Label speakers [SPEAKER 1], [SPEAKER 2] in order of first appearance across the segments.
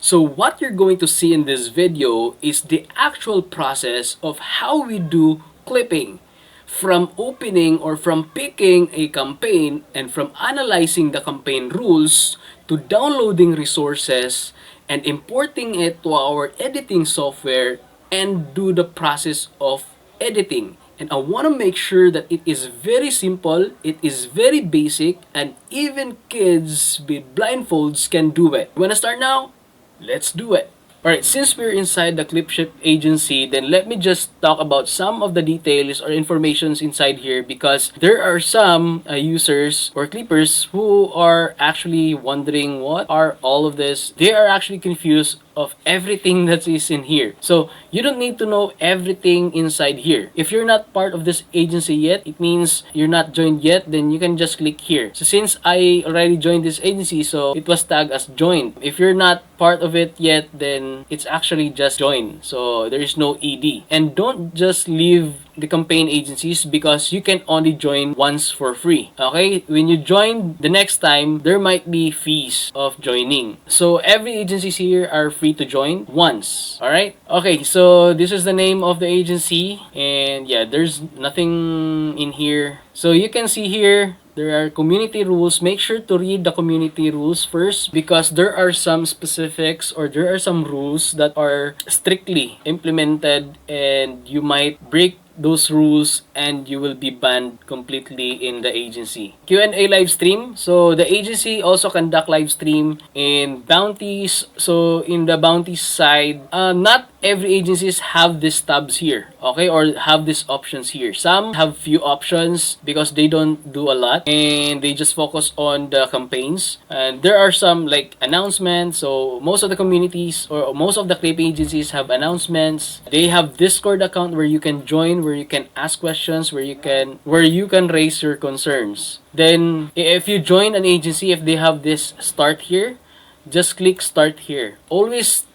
[SPEAKER 1] So what you're going to see in this video is the actual process of how we do clipping. From opening or from picking a campaign and from analyzing the campaign rules to downloading resources and importing it to our editing software and do the process of editing. And I want to make sure that it is very simple, it is very basic, and even kids with blindfolds can do it. You want to start now? Let's do it. Alright, since we're inside the Clipship agency, then let me just talk about some of the details or informations inside here, because there are some users or clippers who are actually wondering what are all of this. They are actually confused of everything that is in here. So you don't need to know everything inside here. If you're not part of this agency yet, it means you're not joined yet, then you can just click here. So since I already joined this agency, so it was tagged as joined. If you're not part of it yet, then it's actually just join. So there is no ED. And don't just leave the campaign agencies because you can only join once for free. Okay? When you join the next time, there might be fees of joining. So every agencies here are free to join once. Alright? Okay, so this is the name of the agency. And yeah, there's nothing in here. So you can see here, there are community rules. Make sure to read the community rules first, because there are some specifics or there are some rules that are strictly implemented and you might break those rules and you will be banned completely in the agency. Q&A live stream. So the agency also conduct live stream in bounties. So in the bounties side, not every agencies have these tabs here, okay, or have these options here. Some have few options because they don't do a lot and they just focus on the campaigns. And there are some like announcements. So most of the communities or most of the clipping agencies have announcements. They have Discord account where you can join, where you can ask questions, where you can raise your concerns. Then if you join an agency, if they have this start here, just click start here. Always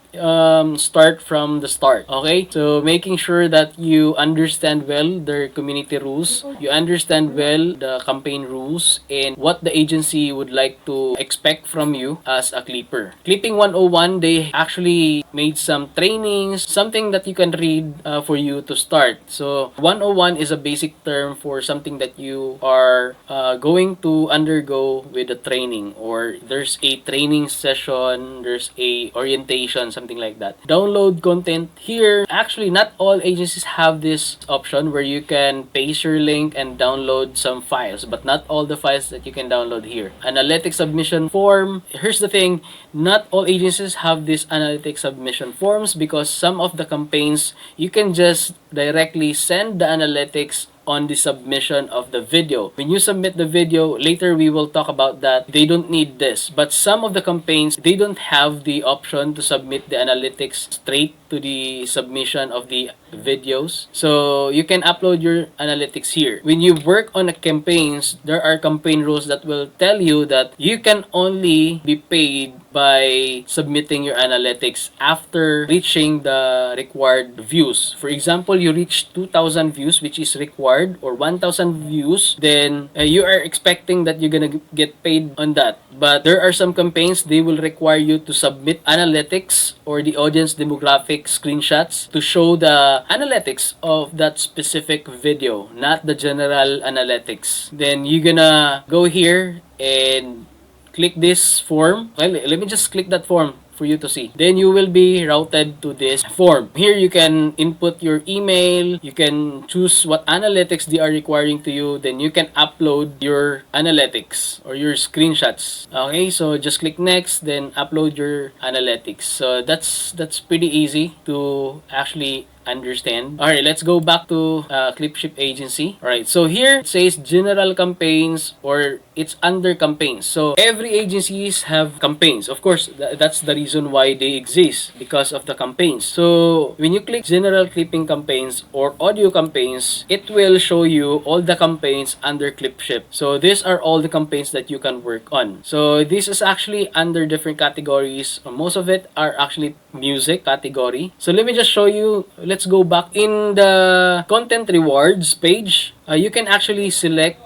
[SPEAKER 1] start from the start. Okay, so making sure that you understand well their community rules, you understand well the campaign rules, and what the agency would like to expect from you as a clipper. Clipping 101, they actually made some trainings, something that you can read for you to start. So 101 is a basic term for something that you are going to undergo with the training, or there's a training session, there's a orientation, something like that. Download content here. Actually, not all agencies have this option where you can paste your link and download some files, but not all the files that you can download here. Analytics submission form. Here's the thing, not all agencies have this analytics submission forms, because some of the campaigns you can just directly send the analytics on the submission of the video. When you submit the video, later we will talk about that, they don't need this. But some of the campaigns, they don't have the option to submit the analytics straight to the submission of the videos. So you can upload your analytics here. When you work on a campaigns, there are campaign rules that will tell you that you can only be paid by submitting your analytics after reaching the required views. For example, you reach 2,000 views, which is required, or 1,000 views, then you are expecting that you're gonna get paid on that. But there are some campaigns, they will require you to submit analytics or the audience demographic screenshots to show the analytics of that specific video, not the general analytics. Then you're gonna go here and click this form. Well, let me just click that form for you to see. Then you will be routed to this form. Here you can input your email, you can choose what analytics they are requiring to you, then you can upload your analytics or your screenshots. Okay, so just click next, then upload your analytics. So that's pretty easy to actually understand. Alright, let's go back to Clipship agency. Alright, so here it says general campaigns, or it's under campaigns. So every agencies have campaigns. Of course, that's the reason why they exist, because of the campaigns. So when you click general clipping campaigns or audio campaigns, it will show you all the campaigns under Clipship. So these are all the campaigns that you can work on. So this is actually under different categories. Most of it are actually music category. So let me just show you. Let's go back in the content rewards page. You can actually select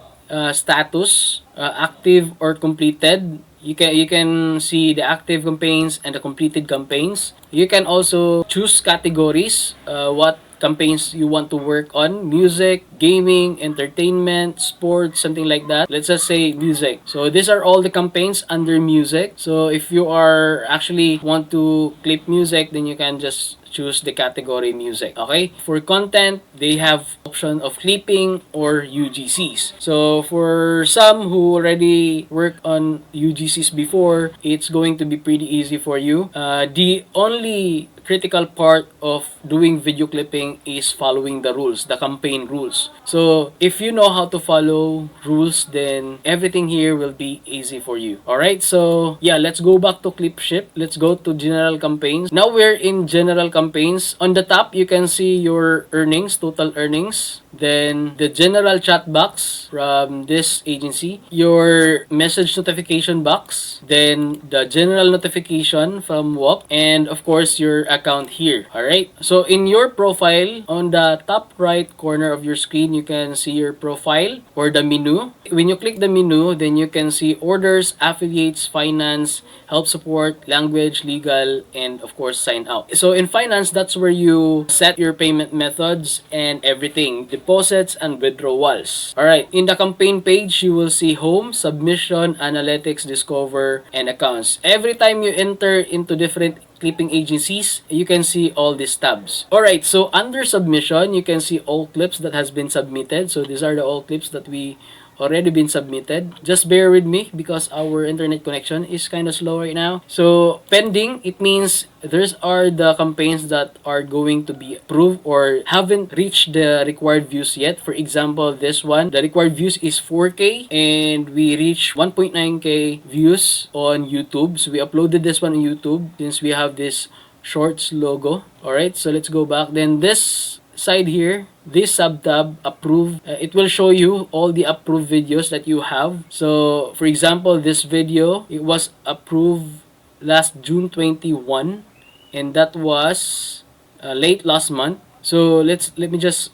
[SPEAKER 1] status, active or completed. You can see the active campaigns and the completed campaigns. You can also choose categories, what campaigns you want to work on: music, gaming, entertainment, sports, something like that. Let's just say music. So these are all the campaigns under music. So if you are actually want to clip music, then you can just choose the category music. Okay? For content, they have option of clipping or UGCs. So for some who already work on UGCs before, it's going to be pretty easy for you. The only critical part of doing video clipping is following the rules, the campaign rules. So if you know how to follow rules, then everything here will be easy for you. Alright, so yeah, let's go back to Clipship. Let's go to general campaigns. Now we're in general campaigns. On the top, you can see your earnings, total earnings. Then the general chat box from this agency, your message notification box, then the general notification from Whop, and of course your account here. Alright, so in your profile, on the top right corner of your screen, you can see your profile or the menu. When you click the menu, then you can see orders, affiliates, finance, help support, language, legal, and of course sign out. So in finance, that's where you set your payment methods and everything, deposits and withdrawals. Alright, in the campaign page, you will see home, submission, analytics, discover, and accounts. Every time you enter into different clipping agencies, you can see all these tabs. Alright, so under submission, you can see all clips that has been submitted. So these are the all clips that we already been submitted. Just bear with me because our internet connection is kind of slow right now. So pending, it means there's are the campaigns that are going to be approved or haven't reached the required views yet. For example, this one, the required views is 4K and we reached 1.9K views on YouTube. So we uploaded this one on YouTube since we have this shorts logo. Alright, so let's go back. Then this side here, this sub tab approve, it will show you all the approved videos that you have. So for example, this video, it was approved last June 21 and that was late last month. So let me just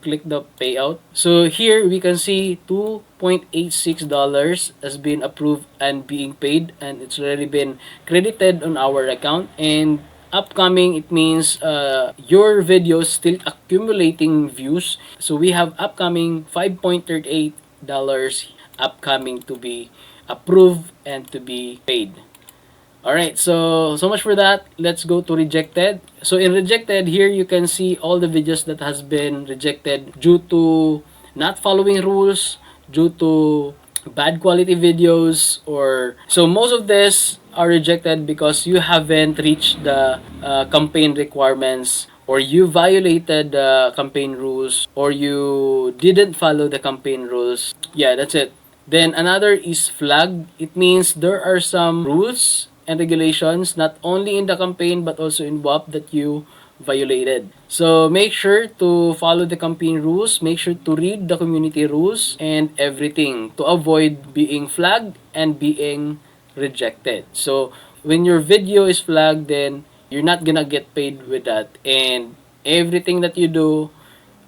[SPEAKER 1] click the payout. So here we can see $2.86 has been approved and being paid, and it's already been credited on our account. And upcoming, it means your video is still accumulating views. So we have upcoming $5.38 upcoming to be approved and to be paid. Alright, so much for that. Let's go to rejected. So in rejected, here you can see all the videos that has been rejected due to not following rules, due to bad quality videos, or so most of this are rejected because you haven't reached the campaign requirements, or you violated the campaign rules, or you didn't follow the campaign rules. Yeah, that's it. Then another is flag. It means there are some rules and regulations not only in the campaign but also in WAP that you violated. So make sure to follow the campaign rules, make sure to read the community rules and everything to avoid being flagged and being rejected. So when your video is flagged, then you're not gonna get paid with that, and everything that you do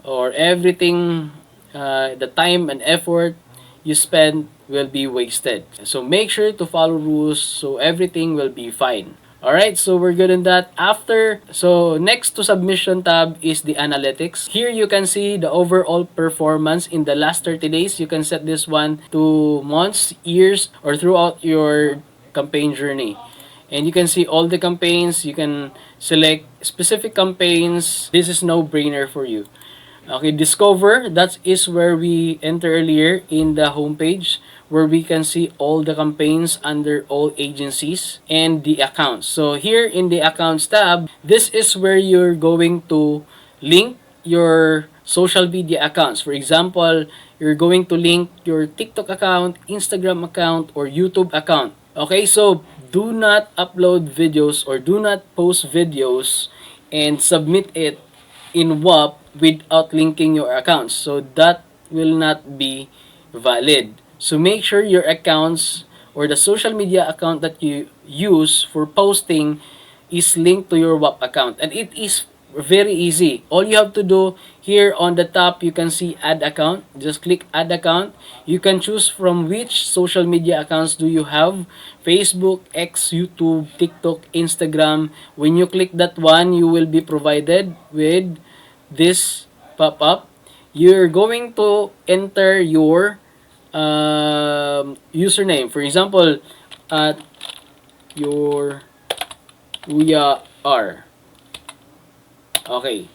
[SPEAKER 1] or everything, the time and effort you spend will be wasted. So make sure to follow rules so everything will be fine. Alright, so we're good in that. So next to submission tab is the analytics. Here you can see the overall performance in the last 30 days. You can set this one to months, years, or throughout your campaign journey. And you can see all the campaigns. You can select specific campaigns. This is no-brainer for you. Okay, discover, that is where we enter earlier in the homepage, where we can see all the campaigns under all agencies and the accounts. So here in the accounts tab, this is where you're going to link your social media accounts. For example, you're going to link your TikTok account, Instagram account, or YouTube account. Okay, so do not upload videos or do not post videos and submit it in WAP without linking your accounts. So that will not be valid. So make sure your accounts or the social media account that you use for posting is linked to your WAP account. And it is Very easy. All you have to do here on the top, you can see add account. Just click add account. You can choose from which social media accounts do you have. Facebook, X, YouTube, TikTok, Instagram. When you click that one, you will be provided with this pop-up. You're going to enter your username. For example, at your we are. Okay.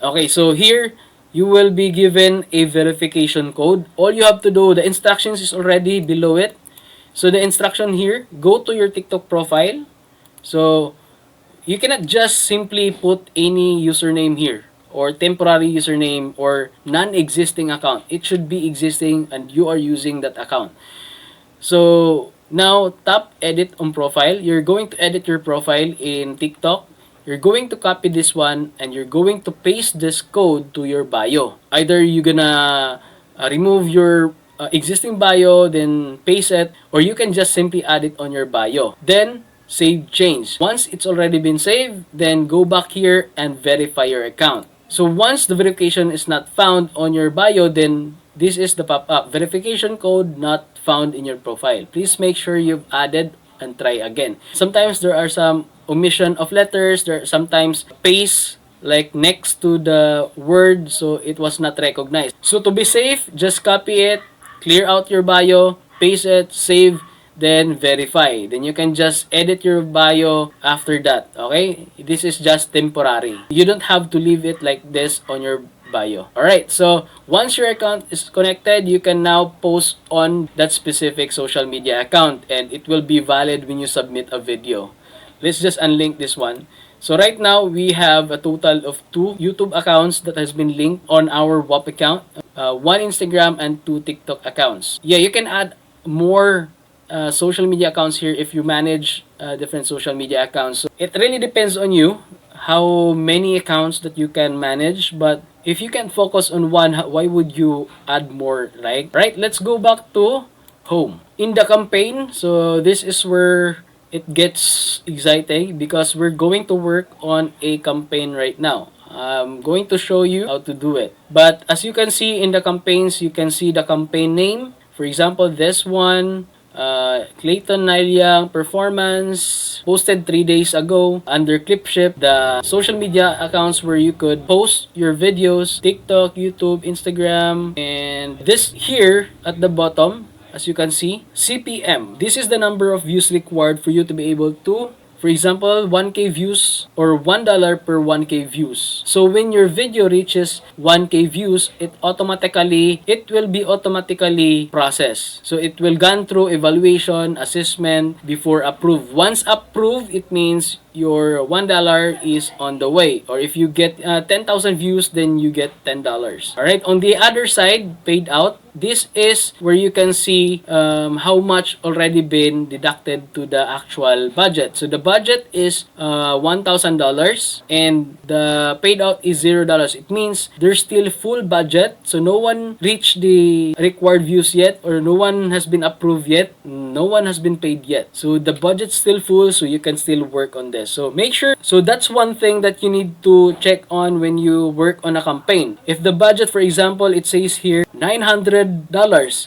[SPEAKER 1] Okay, so here you will be given a verification code. All you have to do, the instructions is already below it. So the instruction here, go to your TikTok profile. So you cannot just simply put any username here or temporary username or non-existing account. It should be existing and you are using that account. So now tap edit on profile. You're going to edit your profile in TikTok. You're going to copy this one and you're going to paste this code to your bio. Either you're gonna remove your existing bio, then paste it, or you can just simply add it on your bio. Then save change. Once it's already been saved, then go back here and verify your account. So once the verification is not found on your bio, then this is the pop-up. Verification code not found in your profile. Please make sure you've added and try again. Sometimes there are some omission of letters. There are sometimes space like next to the word, so it was not recognized. So to be safe, just copy it, clear out your bio, paste it, save, then verify. Then you can just edit your bio after that. Okay? This is just temporary. You don't have to leave it like this on your bio. Alright, so once your account is connected, you can now post on that specific social media account and it will be valid when you submit a video. Let's just unlink this one. So right now, we have a total of 2 YouTube accounts that has been linked on our Whop account. 1 Instagram and 2 TikTok accounts. Yeah, you can add more social media accounts here if you manage different social media accounts. So it really depends on you how many accounts that you can manage, but if you can focus on one, why would you add more, right? Right, let's go back to home. In the campaign, so this is where it gets exciting because we're going to work on a campaign right now. I'm going to show you how to do it. But as you can see in the campaigns, you can see the campaign name. For example, this one, Clayton Naliang performance posted 3 days ago under Clipship, the social media accounts where you could post your videos, TikTok, YouTube, Instagram, and this here at the bottom, as you can see, CPM. This is the number of views required for you to be able to, for example, 1K views or $1 per 1K views. So when your video reaches 1K views, it will be automatically processed. So it will gone through evaluation, assessment before approved. Once approved, it means your $1 is on the way. Or if you get 10,000 views, then you get $10. Alright, on the other side, paid out, this is where you can see how much already been deducted to the actual budget. So the budget is $1,000 and the paid out is $0. It means there's still full budget. So no one reached the required views yet, or no one has been approved yet. No one has been paid yet. So the budget's still full, so you can still work on this. So make sure, so that's one thing that you need to check on when you work on a campaign. If the budget, for example, it says here $900,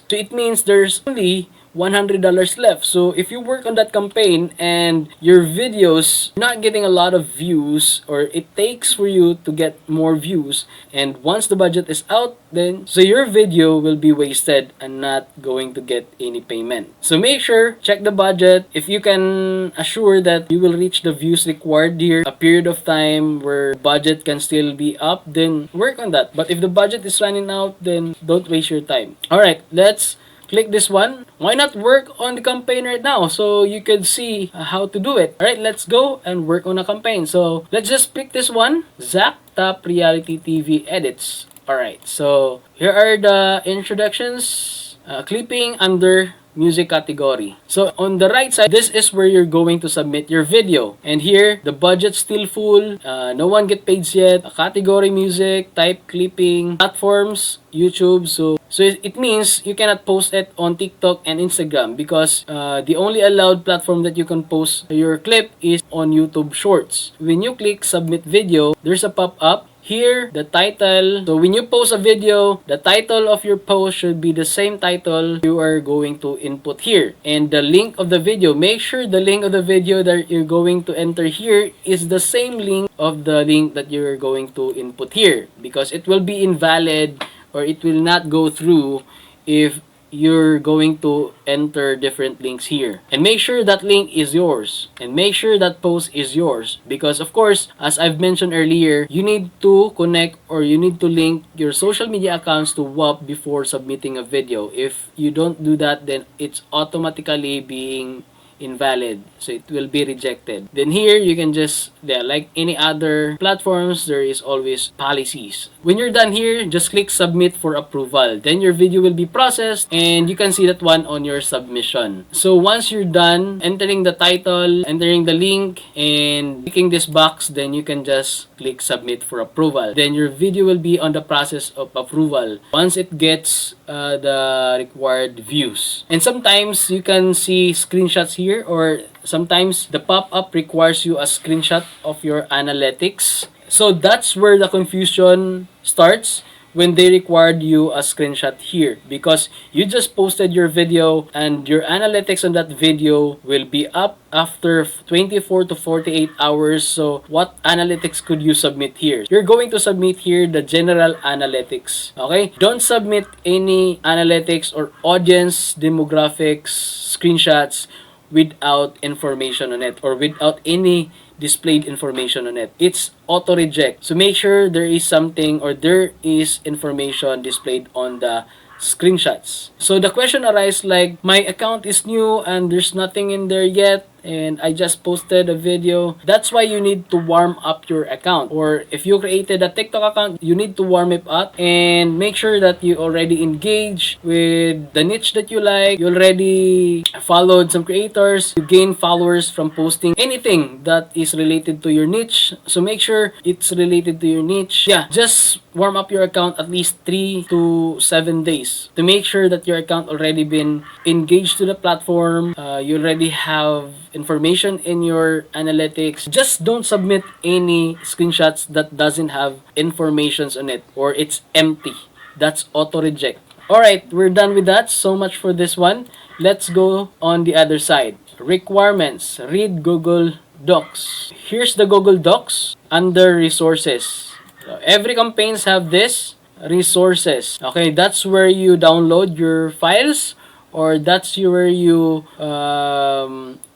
[SPEAKER 1] so it means there's only $100 left. So if you work on that campaign and your videos not getting a lot of views, or it takes for you to get more views, and once the budget is out, then so your video will be wasted and not going to get any payment. So make sure, check the budget. If you can assure that you will reach the views required here, a period of time where budget can still be up, then work on that. But if the budget is running out, then don't waste your time. Alright, let's click this one. Why not work on the campaign right now so you could see how to do it? Alright, let's go and work on a campaign. So let's just pick this one, Zach Top Reality TV Edits. Alright, so here are the introductions. Clipping under music category. So on the right side, this is where you're going to submit your video. And here, the budget's still full. No one get paid yet. Category music, type clipping, platforms, YouTube. So it means you cannot post it on TikTok and Instagram because the only allowed platform that you can post your clip is on YouTube Shorts. When you click submit video, there's a pop-up. Here, the title. So when you post a video, the title of your post should be the same title you are going to input here. And the link of the video, make sure the link of the video that you're going to enter here is the same link of the link that you're going to input here, because it will be invalid or it will not go through if you're going to enter different links here. And make sure that link is yours. And make sure that post is yours. Because of course, as I've mentioned earlier, you need to connect or you need to link your social media accounts to Whop before submitting a video. If you don't do that, then it's automatically being invalid, so it will be rejected. Then here you can just, like any other platforms, there is always policies. When you're done here, just click submit for approval. Then your video will be processed and you can see that one on your submission. So once you're done entering the title, entering the link, and clicking this box, then you can just click submit for approval. Then your video will be on the process of approval once it gets the required views. And sometimes you can see screenshots here, or sometimes the pop-up requires you a screenshot of your analytics. So that's where the confusion starts, when they required you a screenshot here, because you just posted your video and your analytics on that video will be up after 24 to 48 hours. So what analytics could you submit here? You're going to submit here the general analytics. Okay, don't submit any analytics or audience demographics screenshots without information on it or without any displayed information on it. It's auto reject. So make sure there is something or there is information displayed on the screenshots. So the question arises like, my account is new and there's nothing in there yet and I just posted a video. That's why you need to warm up your account. Or if you created a TikTok account, you need to warm it up and make sure that you already engage with the niche that you like. You already followed some creators. You gain followers from posting anything that is related to your niche. So make sure it's related to your niche. Yeah, just warm up your account at least 3 to 7 days to make sure that your account already been engaged to the platform. You already have information in your analytics. Just don't submit any screenshots that doesn't have informations on it or it's empty. That's auto reject. Alright, we're done with that. So much for this one. Let's go on the other side. Requirements. Read Google Docs. Here's the Google Docs under resources. So every campaigns have this resources. Okay, that's where you download your files, or that's where you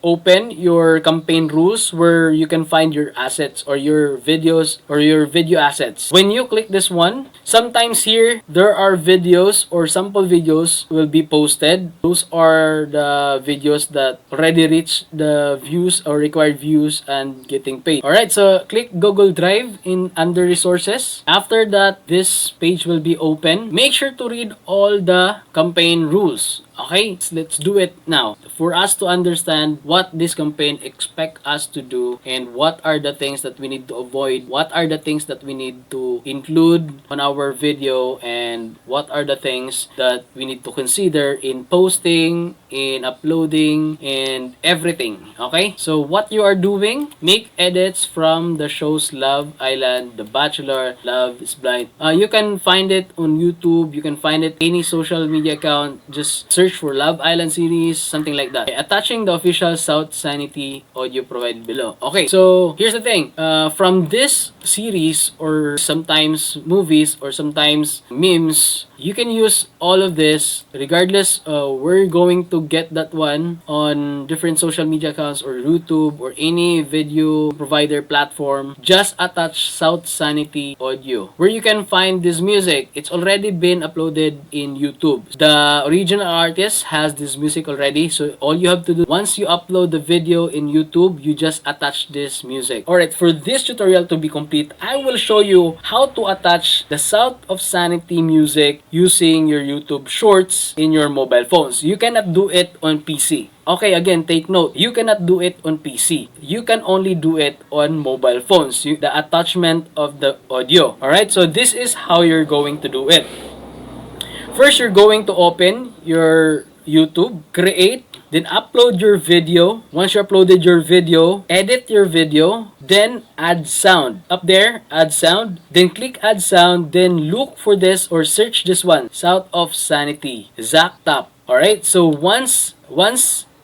[SPEAKER 1] open your campaign rules, where you can find your assets or your videos or your video assets. When you click this one, sometimes here there are videos or sample videos will be posted. Those are the videos that already reached the views or required views and getting paid. Alright, so click Google Drive in under resources. After that, this page will be open. Make sure to read all the campaign rules. Okay, let's do it now. For us to understand what this campaign expect us to do and what are the things that we need to avoid, what are the things that we need to include on our video, and what are the things that we need to consider in posting, in uploading, and everything. Okay, so what you are doing, make edits from the shows Love Island, The Bachelor, Love is Blind. You can find it on YouTube, you can find it any social media account. Just search for Love Island series, something like that. Attaching the official South Sanity audio provided below. Okay, so here's the thing. From this series or sometimes movies or sometimes memes, you can use all of this regardless. We're going to get that one on different social media accounts or YouTube or any video provider platform. Just attach South Sanity audio where you can find this music. It's already been uploaded in YouTube. The original artist has this music already, so all you have to do once you upload the video in YouTube, you just attach this music. Alright, for this tutorial to be complete, I will show you how to attach the South of Sanity music using your YouTube Shorts in your mobile phones. You cannot do it on PC. Okay, again, take note. You cannot do it on PC. You can only do it on mobile phones. The attachment of the audio. Alright, so this is how you're going to do it. First, you're going to open your YouTube, create, then upload your video. Once you uploaded your video, edit your video, then add sound. Up there, add sound. Then click add sound, then look for this or search this one, South of Sanity, Zack Top. Alright, so once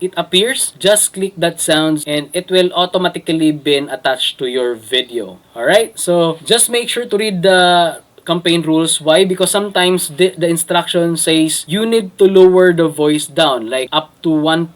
[SPEAKER 1] it appears, just click that sounds and it will automatically been attached to your video. Alright, so just make sure to read the campaign rules. Why? Because sometimes the instruction says you need to lower the voice down, like up to 1%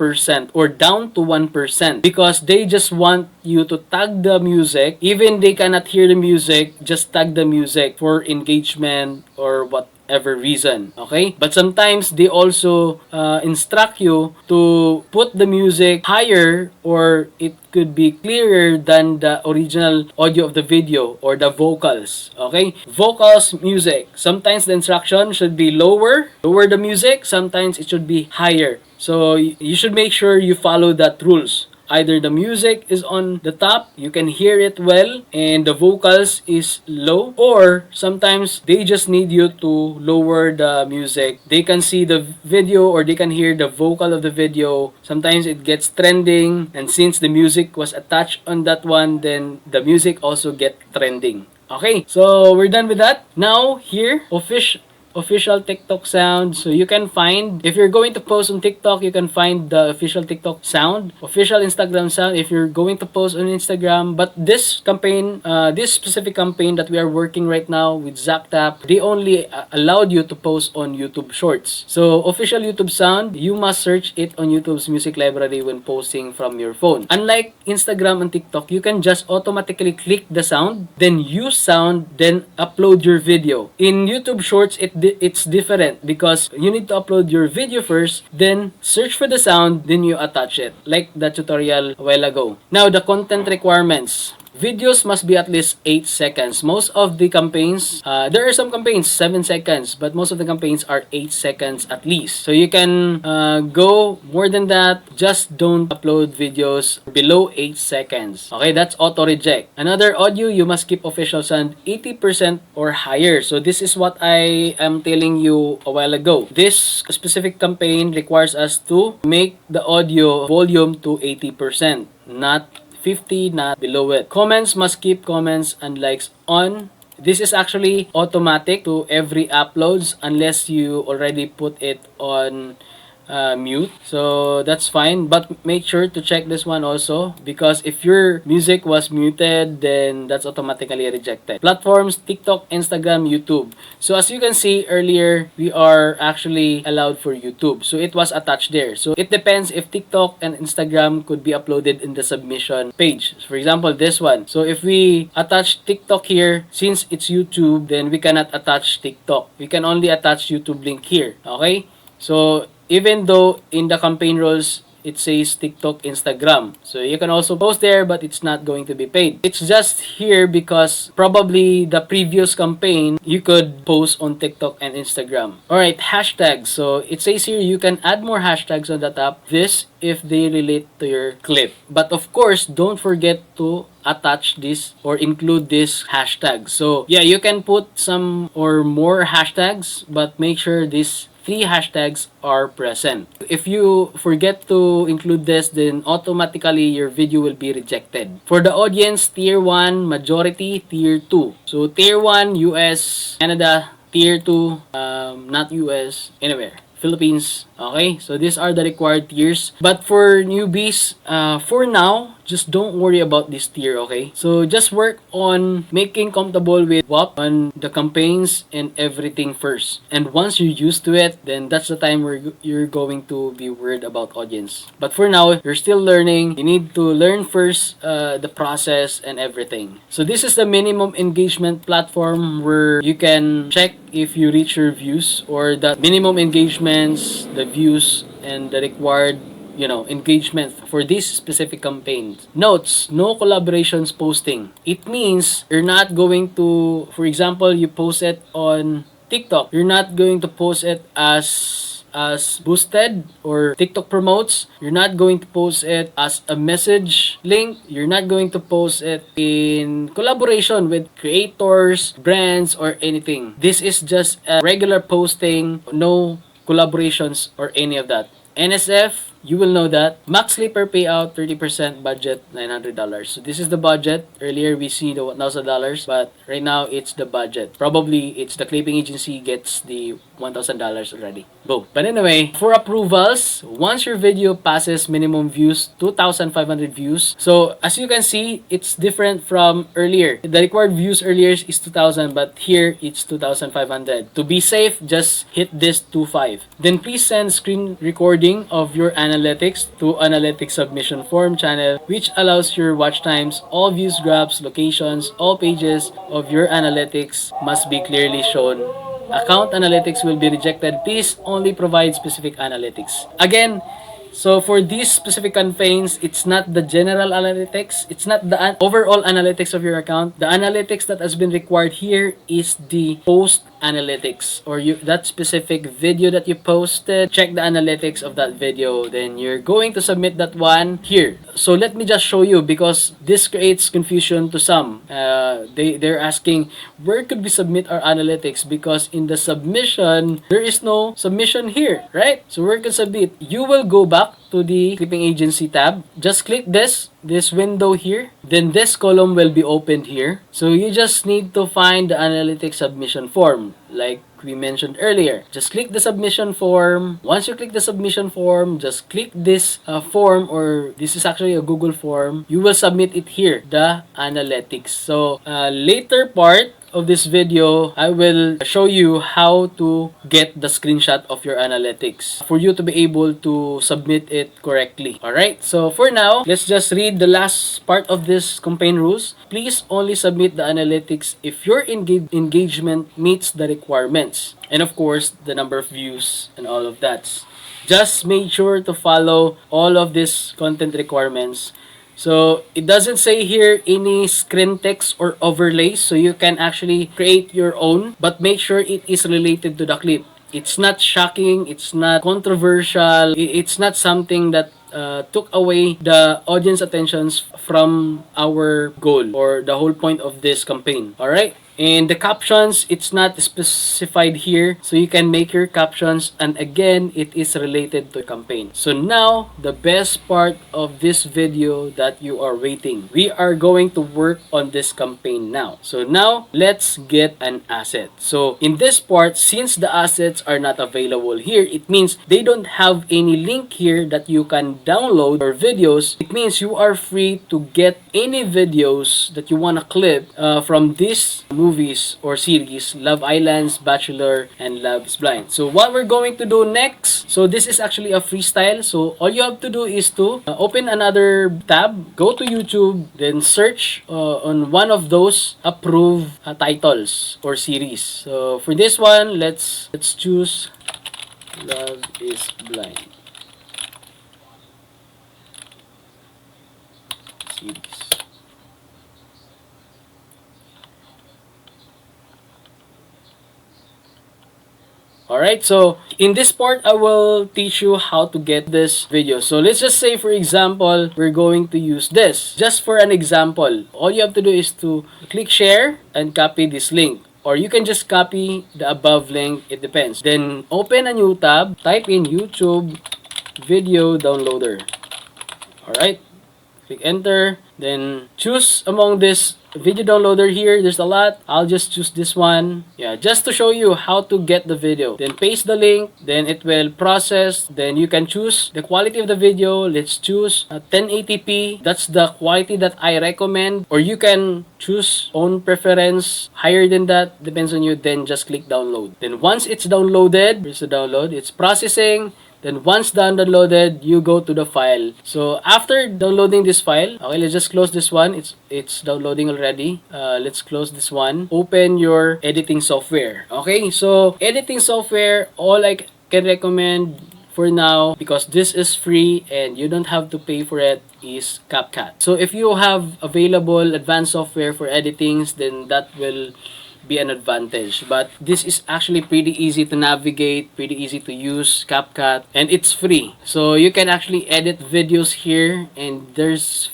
[SPEAKER 1] or down to 1, because they just want you to tag the music. Even they cannot hear the music, just tag the music for engagement or whatever reason. Okay? But sometimes they also instruct you to put the music higher, or it could be clearer than the original audio of the video or the vocals. Okay? Vocals, music. Sometimes the instruction should be lower the music. Sometimes it should be higher. So you should make sure you follow that rules. Either the music is on the top, you can hear it well, and the vocals is low, or sometimes they just need you to lower the music. They can see the video or they can hear the vocal of the video. Sometimes it gets trending, and since the music was attached on that one, then the music also get trending. Okay, so we're done with that. Now here, official TikTok sound. So you can find, if you're going to post on TikTok, you can find the official TikTok sound, official Instagram sound if you're going to post on Instagram. But this campaign, this specific campaign that we are working right now with ZackTap, they only allowed you to post on YouTube Shorts. So official YouTube sound, you must search it on YouTube's music library when posting from your phone. Unlike Instagram and TikTok, you can just automatically click the sound, then use sound, then upload your video. In YouTube Shorts, it's different because you need to upload your video first, then search for the sound, then you attach it, like the tutorial a while ago. Now, the content requirements. Videos must be at least 8 seconds. Most of the campaigns, there are some campaigns 7 seconds, but most of the campaigns are 8 seconds at least. So you can go more than that. Just don't upload videos below 8 seconds. Okay, that's auto reject. Another audio, you must keep official sound 80% or higher. So this is what I am telling you a while ago. This specific campaign requires us to make the audio volume to 80%, not 50, not below it. Comments must keep comments and likes on. This is actually automatic to every uploads unless you already put it on mute. So that's fine, but make sure to check this one also, because if your music was muted, then that's automatically rejected. Platforms: TikTok, Instagram, YouTube. So as you can see earlier, we are actually allowed for YouTube, so it was attached there. So it depends if TikTok and Instagram could be uploaded in the submission page. For example, this one. So if we attach TikTok here, since it's YouTube, then we cannot attach TikTok. We can only attach YouTube link here. Okay, so even though in the campaign rules it says TikTok, Instagram, so you can also post there, but it's not going to be paid. It's just here because probably the previous campaign you could post on TikTok and Instagram. Alright, hashtags. So it says here you can add more hashtags on the top. This if they relate to your clip. But of course, don't forget to attach this or include this hashtag. So yeah, you can put some or more hashtags, but make sure these 3 hashtags are present. If you forget to include this, then automatically your video will be rejected. For the audience, tier 1, majority, tier 2. So tier 1, US, Canada, tier 2, not US, anywhere. Philippines. Okay, so these are the required tiers. But for newbies, for now, just don't worry about this tier, okay? So just work on making comfortable with WAP on the campaigns and everything first. And once you're used to it, then that's the time where you're going to be worried about audience. But for now, you're still learning. You need to learn first the process and everything. So this is the minimum engagement platform where you can check if you reach your views or the minimum engagements, the views, and the required engagement for this specific campaign. Notes: no collaborations posting. It means you're not going to, for example, you post it on TikTok, you're not going to post it as as boosted or TikTok promotes. You're not going to post it as a message link. You're not going to post it in collaboration with creators, brands, or anything. This is just a regular posting, no collaborations or any of that. NSF, you will know that. Max sleeper payout, 30% budget, $900. So this is the budget. Earlier we see the $1,000, but right now it's the budget. Probably it's the clipping agency gets the $1,000 already. Boom. But anyway, for approvals, once your video passes minimum views, 2,500 views. So as you can see, it's different from earlier. The required views earlier is 2,000, but here it's 2,500. To be safe, just hit this 2.5. Then please send screen recording of your analytics to analytics submission form channel, which allows your watch times, all views graphs, locations, all pages of your analytics must be clearly shown. Account analytics will be rejected. Please only provide specific analytics. Again, so for these specific campaigns, it's not the general analytics. It's not the overall analytics of your account. The analytics that has been required here is the post analytics, or that specific video that you posted. Check the analytics of that video, then you're going to submit that one here. So let me just show you, because this creates confusion to some. They're asking, where could we submit our analytics? Because in the submission, there is no submission here, right? So where can submit? You will go back to the clipping agency tab. Just click this window here. Then this column will be opened here. So you just need to find the analytics submission form, like we mentioned earlier. Just click the submission form. Once you click the submission form, just click this form, or this is actually a Google form. You will submit it here, the analytics. So later part of this video, I will show you how to get the screenshot of your analytics for you to be able to submit it correctly. Alright, so for now, let's just read the last part of this campaign rules. Please only submit the analytics if your engagement meets the requirements. And of course, the number of views and all of that. Just make sure to follow all of these content requirements. So it doesn't say here any screen text or overlays, so you can actually create your own, but make sure it is related to the clip. It's not shocking, it's not controversial, it's not something that took away the audience attentions from our goal or the whole point of this campaign. Alright? And the captions, it's not specified here, so you can make your captions, and again, it is related to the campaign. So now, the best part of this video that you are waiting. We are going to work on this campaign now. So now, let's get an asset. So in this part, since the assets are not available here, it means they don't have any link here that you can download or videos. It means you are free to get any videos that you want to clip from this movies or series, Love Islands, Bachelor, and Love is Blind. So what we're going to do next, so this is actually a freestyle. So all you have to do is to open another tab, go to YouTube, then search on one of those approved titles or series. So for this one, let's choose Love is Blind series. Alright, so in this part, I will teach you how to get this video. So let's just say, for example, we're going to use this. Just for an example, all you have to do is to click share and copy this link. Or you can just copy the above link, it depends. Then open a new tab, type in YouTube video downloader. Alright, click enter, then choose among this video downloader here. There's a lot. I'll just choose this one. Yeah, just to show you how to get the video. Then paste the link. Then it will process. Then you can choose the quality of the video. Let's choose 1080p. That's the quality that I recommend. Or you can choose own preference. Higher than that, depends on you. Then just click download. Then once it's downloaded, here's the download. It's processing. Then once done downloaded, you go to the file. So after downloading this file, okay, let's just close this one. It's downloading already. Let's close this one. Open your editing software. Okay, so editing software, all I can recommend for now, because this is free and you don't have to pay for it, is CapCut. So if you have available advanced software for editings, then that will be an advantage. But this is actually pretty easy to navigate, pretty easy to use, CapCut, and it's free. So you can actually edit videos here, and there's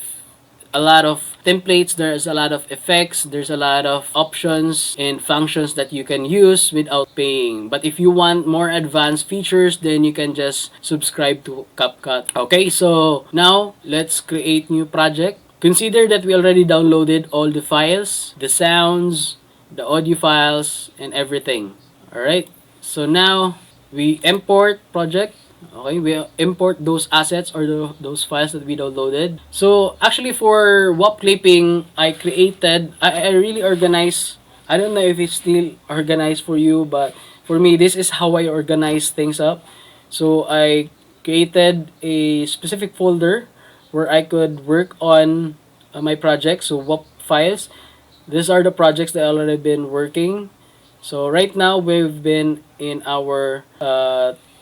[SPEAKER 1] a lot of templates, there's a lot of effects, there's a lot of options and functions that you can use without paying. But if you want more advanced features, then you can just subscribe to CapCut. Okay, so now let's create new project. Consider that we already downloaded all the files, the sounds, the audio files, and everything. Alright, so now we import project. Okay, we import those assets or those files that we downloaded. So actually for Whop Clipping, I really organize. I don't know if it's still organized for you, but for me, this is how I organize things up. So I created a specific folder where I could work on my project. So Whop files. These are the projects that I already been working. So right now we've been in our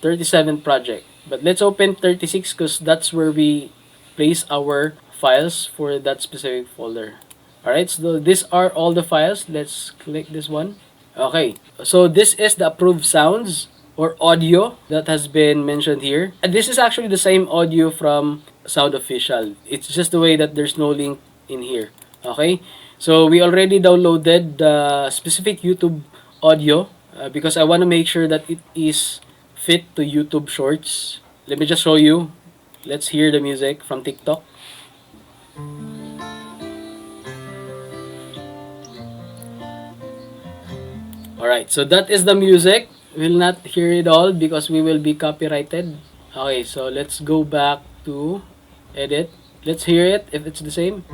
[SPEAKER 1] 37th project. But let's open 36 because that's where we place our files for that specific folder. Alright, so these are all the files. Let's click this one. Okay, so this is the approved sounds or audio that has been mentioned here. And this is actually the same audio from Sound Official. It's just the way that there's no link in here. Okay, so we already downloaded the specific YouTube audio because I want to make sure that it is fit to YouTube Shorts. Let me just show you. Let's hear the music from TikTok. Alright, so that is the music. We'll not hear it all because we will be copyrighted. Okay, so let's go back to edit. Let's hear it if it's the same.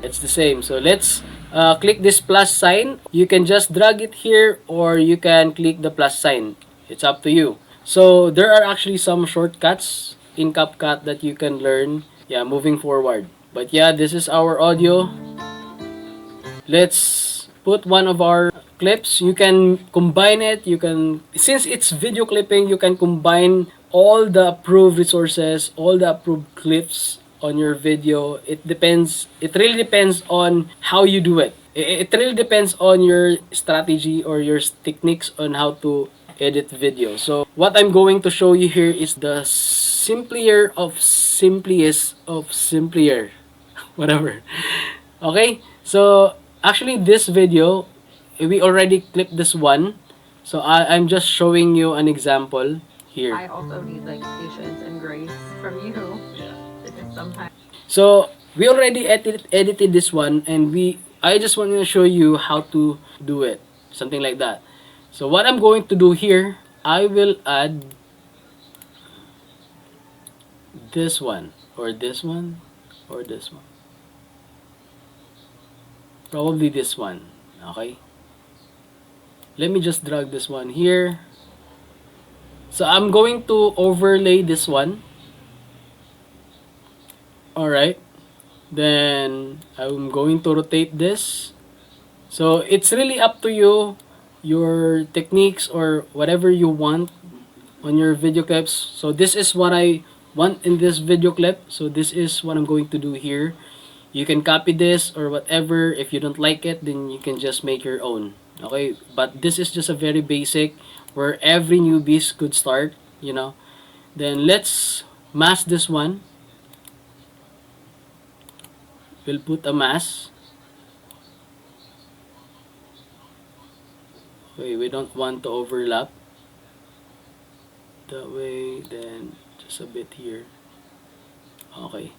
[SPEAKER 1] It's the same. So let's click this plus sign. You can just drag it here or you can click the plus sign. It's up to you. So there are actually some shortcuts in CapCut that you can learn, yeah, moving forward. But yeah, this is our audio. Let's put one of our clips. You can combine it. You can, since it's video clipping, you can combine all the approved resources, all the approved clips on your video. It depends. It really depends on how you do it. It really depends on your strategy or your techniques on how to edit video. So what I'm going to show you here is the simpler of simplest of simpler. Whatever. Okay? So actually this video, we already clipped this one. So I'm just showing you an example here.
[SPEAKER 2] I also need like patience and grace from you. Yeah. Because sometimes.
[SPEAKER 1] So we already edited this one, and I just want to show you how to do it, something like that. So what I'm going to do here, I will add this one or this one or this one. Probably this one. Okay. Let me just drag this one here. So I'm going to overlay this one. Alright. Then I'm going to rotate this. So it's really up to you, your techniques or whatever you want on your video clips. So this is what I want in this video clip. So this is what I'm going to do here. You can copy this or whatever. If you don't like it, then you can just make your own. Okay, but this is just a very basic where every newbies could start, you know. Then let's mask this one. We'll put a mask. Okay, we don't want to overlap. That way, then just a bit here. Okay.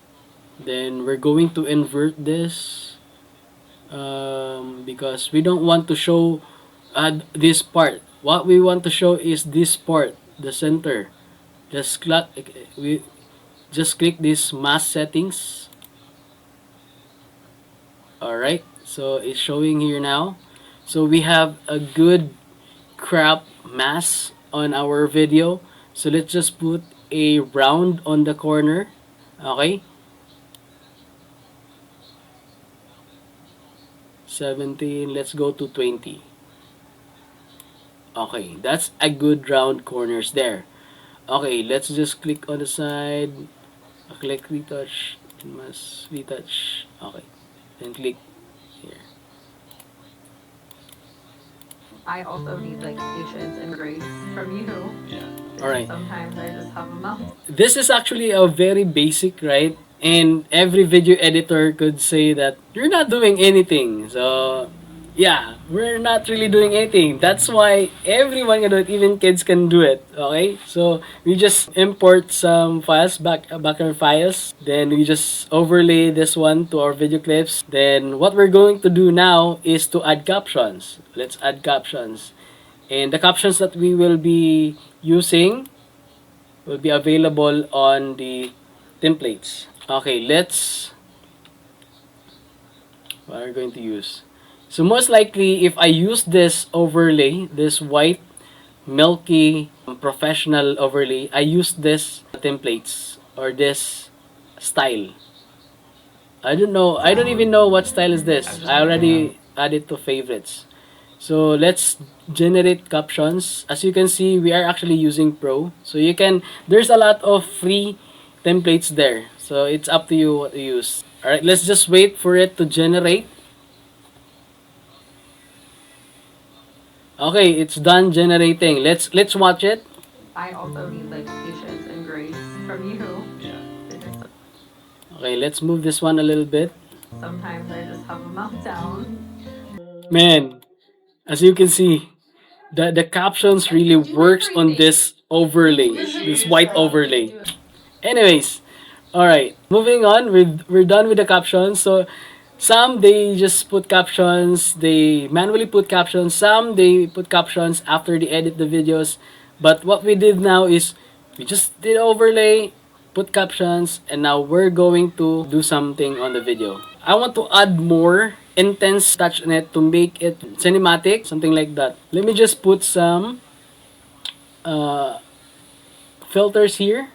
[SPEAKER 1] Then we're going to invert this because we don't want to show this part. What we want to show is this part, the center. Just click this mask settings. Alright, so it's showing here now. So we have a good crop mask on our video. So let's just put a round on the corner. Okay. 17, let's go to 20. Okay, that's a good round corners there. Okay, let's just click on the side. Click retouch, must retouch. Okay, then click here.
[SPEAKER 2] I also need like patience and grace from you.
[SPEAKER 1] All right.
[SPEAKER 2] Sometimes I just have a mouth.
[SPEAKER 1] This is actually a very basic, right? And every video editor could say that you're not doing anything. So, yeah, we're not really doing anything. That's why everyone can do it, even kids can do it. Okay? So, we just import some files, background files. Then we just overlay this one to our video clips. Then what we're going to do now is to add captions. Let's add captions. And the captions that we will be using will be available on the templates. Okay, what are we going to use? So most likely, if I use this overlay, this white, milky, professional overlay, I use this templates or this style. I don't even know what style is this. I already added to favorites. So let's generate captions. As you can see, we are actually using Pro. So there's a lot of free templates there. So it's up to you what to use. Alright, let's just wait for it to generate. Okay, it's done generating. Let's watch it.
[SPEAKER 2] I also need like patience and grace from you.
[SPEAKER 1] Okay, let's move this one a little bit.
[SPEAKER 2] Sometimes I just have a meltdown.
[SPEAKER 1] Man, as you can see, the captions really works on this overlay, this white overlay. Anyways, all right, moving on. We're done with the captions. So some they just put captions, they manually put captions. Some they put captions after they edit the videos. But what we did now is we just did overlay, put captions, and now we're going to do something on the video. I want to add more intense touch in it to make it cinematic, something like that. Let me just put some uh, filters here.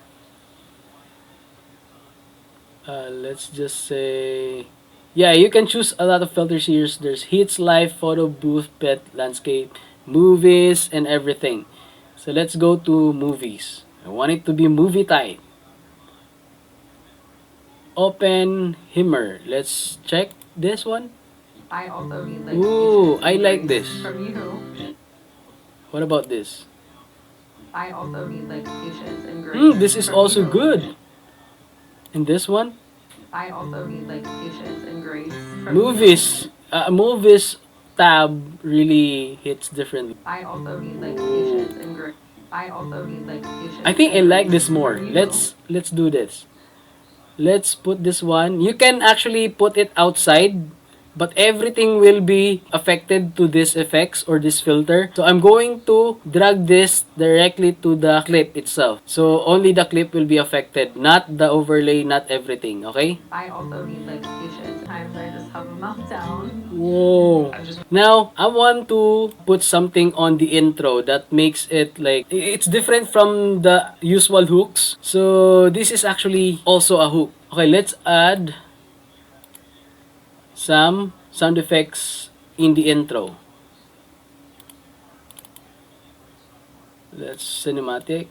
[SPEAKER 1] Let's just say, yeah, you can choose a lot of filters here. There's hits, live, photo, booth, pet, landscape, movies, and everything. So let's go to movies. I want it to be movie type. Open Himmer. Let's check this one.
[SPEAKER 2] I also need like
[SPEAKER 1] Ooh,
[SPEAKER 2] patience
[SPEAKER 1] I
[SPEAKER 2] and
[SPEAKER 1] like
[SPEAKER 2] grace
[SPEAKER 1] this.
[SPEAKER 2] from you.
[SPEAKER 1] What about this?
[SPEAKER 2] I also need like patience and grace.
[SPEAKER 1] This is
[SPEAKER 2] from
[SPEAKER 1] also
[SPEAKER 2] you.
[SPEAKER 1] good. And this one?
[SPEAKER 2] I also need like patience and grace from
[SPEAKER 1] Movies. Movies tab really hits differently.
[SPEAKER 2] I also need like patience and grace. I also need like patience.
[SPEAKER 1] I think I
[SPEAKER 2] and
[SPEAKER 1] like
[SPEAKER 2] grace
[SPEAKER 1] this more.
[SPEAKER 2] from you.
[SPEAKER 1] Let's do this. Let's put this one. You can actually put it outside, but everything will be affected to this effects or this filter. So I'm going to drag this directly to the clip itself. So only the clip will be affected, not the overlay, not everything, okay?
[SPEAKER 2] I also need like patience. Sometimes I just have a meltdown.
[SPEAKER 1] Whoa. Now, I want to put something on the intro that makes it like, it's different from the usual hooks. So, this is actually also a hook. Okay, let's add some sound effects in the intro. Let's cinematic.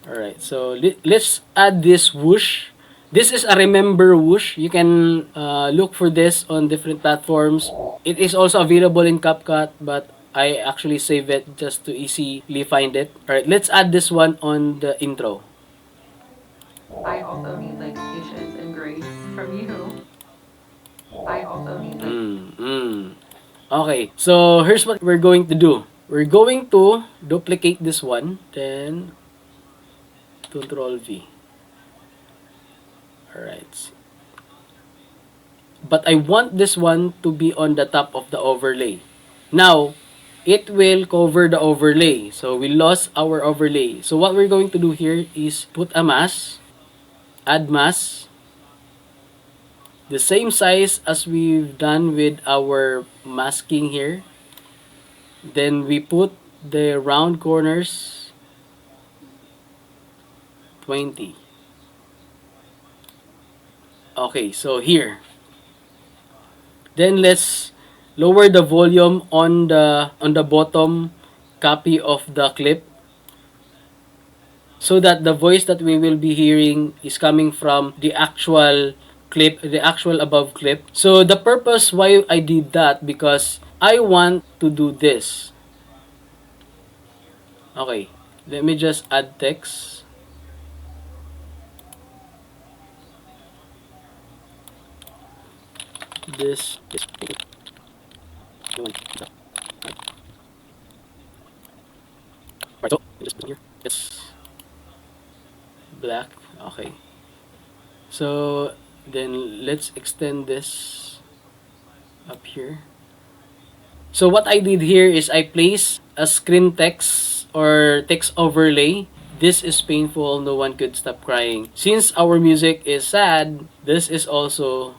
[SPEAKER 1] Alright, so let's add this whoosh. This is a remember whoosh. You can look for this on different platforms. It is also available in CapCut, but I actually save it just to easily find it. Alright, let's add this one on the intro.
[SPEAKER 2] I also need like patience and grace from you. I also need like
[SPEAKER 1] Okay, so here's what we're going to do. We're going to duplicate this one, then Control V. Alright. But I want this one to be on the top of the overlay. Now, it will cover the overlay. So we lost our overlay. So what we're going to do here is put a mask, add mask, the same size as we've done with our masking here. Then we put the round corners 20. Okay, so here. Then let's lower the volume on the bottom copy of the clip so that the voice that we will be hearing is coming from the actual clip, the actual above clip. So the purpose why I did that, because I want to do this. Okay, let me just add text. This is right, so just put here. It's black. Okay. So then let's extend this up here. So what I did here is I place a screen text or text overlay. This is painful, no one could stop crying. Since our music is sad, this is also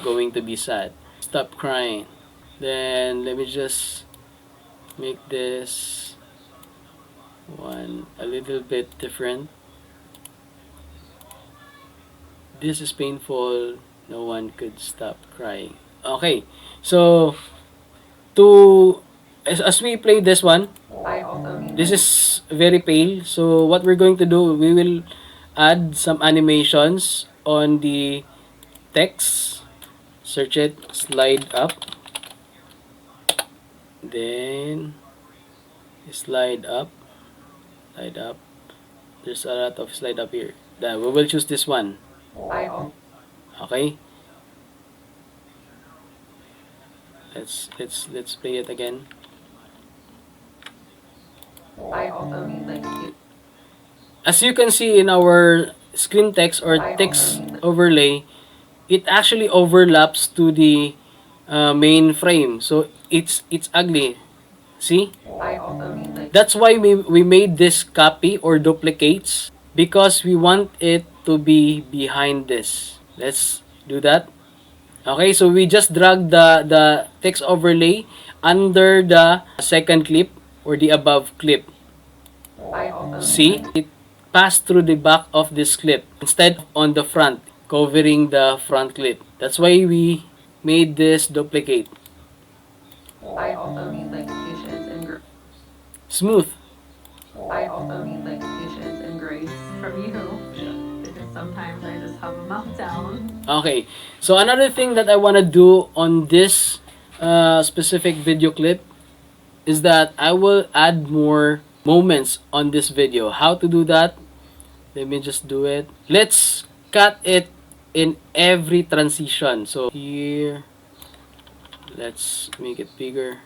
[SPEAKER 1] going to be sad. Stop crying. Then let me just make this one a little bit different. This is painful, no one could stop crying. Okay, so as we play this one,
[SPEAKER 2] I also need
[SPEAKER 1] this
[SPEAKER 2] like
[SPEAKER 1] is very pale. So what we're going to do, we will add some animations on the text. Search it, slide up, then slide up, slide up. There's a lot of slide up here. Then we will choose this one.
[SPEAKER 2] I also
[SPEAKER 1] Okay. Let's play it again.
[SPEAKER 2] I also need like
[SPEAKER 1] As you can see in our screen text or
[SPEAKER 2] I also
[SPEAKER 1] text
[SPEAKER 2] need like
[SPEAKER 1] overlay, it actually overlaps to the main frame. So it's ugly. See?
[SPEAKER 2] I also need like
[SPEAKER 1] That's why we made this copy or duplicates because we want it to be behind this. Let's do that. Okay, so we just drag the text overlay under the second clip or the above clip.
[SPEAKER 2] I also need
[SPEAKER 1] See?
[SPEAKER 2] like
[SPEAKER 1] It passed through the back of this clip instead of on the front, covering the front clip. That's why we made this duplicate.
[SPEAKER 2] I also need like patience and
[SPEAKER 1] Smooth.
[SPEAKER 2] I also need like patience and grace from you because sometimes I just have a meltdown.
[SPEAKER 1] Okay, so another thing that I want to do on this specific video clip is that I will add more moments on this video. How to do that? Let me just do it. Let's cut it in every transition. So here, let's make it bigger.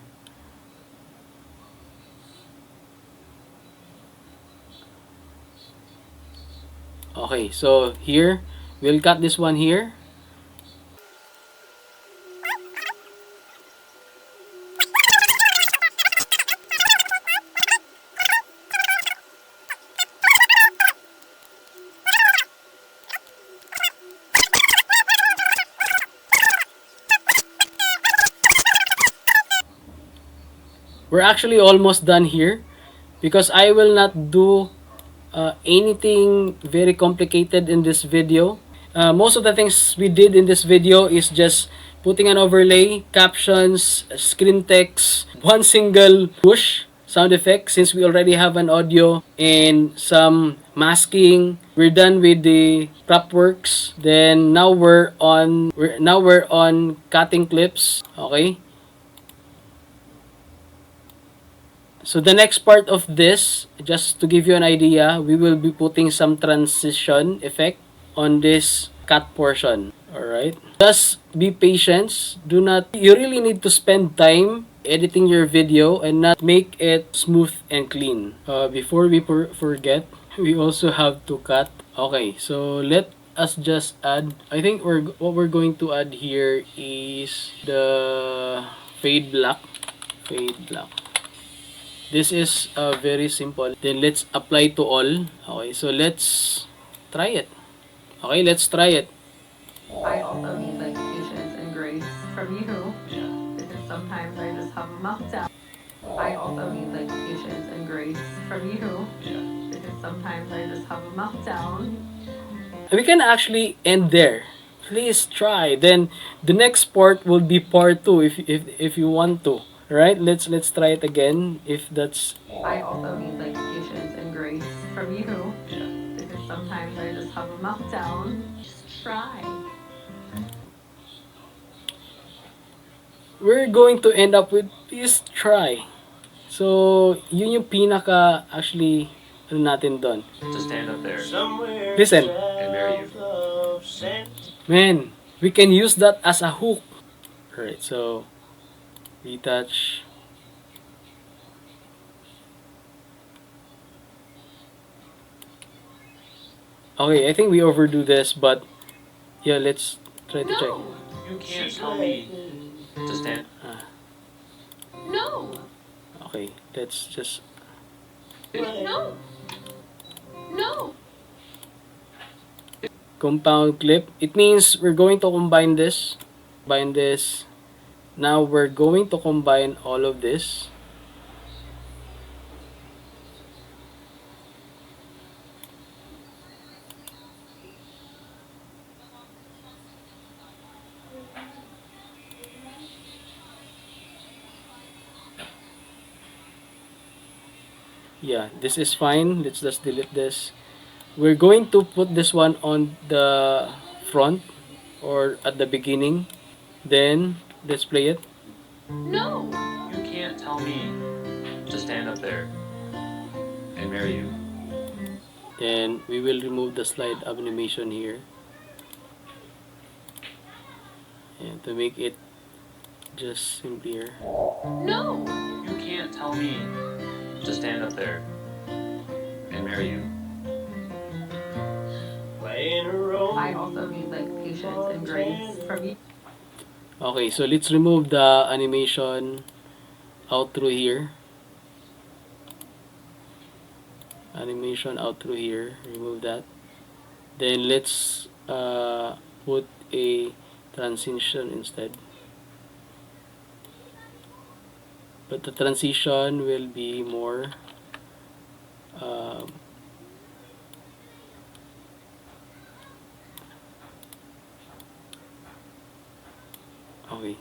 [SPEAKER 1] Okay, so here, we'll cut this one here. We're actually almost done here because I will not do anything very complicated in this video. Most of the things we did in this video is just putting an overlay, captions, screen text, one single push sound effect since we already have an audio and some masking. We're done with the prop works. Then now we're on cutting clips. Okay? So the next part of this, just to give you an idea, we will be putting some transition effect on this cut portion. Alright? Just be patient. You really need to spend time editing your video and not make it smooth and clean. Before we forget, we also have to cut. Okay, so let us just add, I think what we're going to add here is the fade black. Fade black. This is very simple. Then let's apply to all. Okay, so let's try it. Okay, let's try it.
[SPEAKER 2] I also need like patience and grace from you because sometimes I just have a meltdown. I also need like patience and grace from you because sometimes I just have a meltdown.
[SPEAKER 1] We can actually end there. Please try. Then the next part will be part 2 if you want to. Right? Let's try it again if that's
[SPEAKER 2] I also need like patience and grace from you because sometimes I just have a meltdown. Just try.
[SPEAKER 1] we're going to end up with is try. So, yun yung pinaka actually ano natin doon.
[SPEAKER 3] To stand up there
[SPEAKER 1] Listen,
[SPEAKER 3] and marry you.
[SPEAKER 1] man, we can use that as a hook. Alright, so retouch. Okay, I think we overdo this, but yeah, let's try to check.
[SPEAKER 2] No.
[SPEAKER 3] You can't tell me to stand.
[SPEAKER 2] No.
[SPEAKER 1] Okay, let's just
[SPEAKER 2] No. No.
[SPEAKER 1] compound clip. It means we're going to combine this. Now we're going to combine all of this. Yeah, this is fine. Let's just delete this. We're going to put this one on the front or at the beginning. Then let's play it.
[SPEAKER 2] No.
[SPEAKER 3] You can't tell me to stand up there and marry you.
[SPEAKER 1] Then we will remove the slide animation here. And to make it just simpler.
[SPEAKER 2] No.
[SPEAKER 3] You can't tell me to stand up there and marry you.
[SPEAKER 2] I also need like patience and grace from you.
[SPEAKER 1] Okay, so let's remove the animation out through here. Animation out through here. Remove that. Then let's put a transition instead. But the transition will be more okay.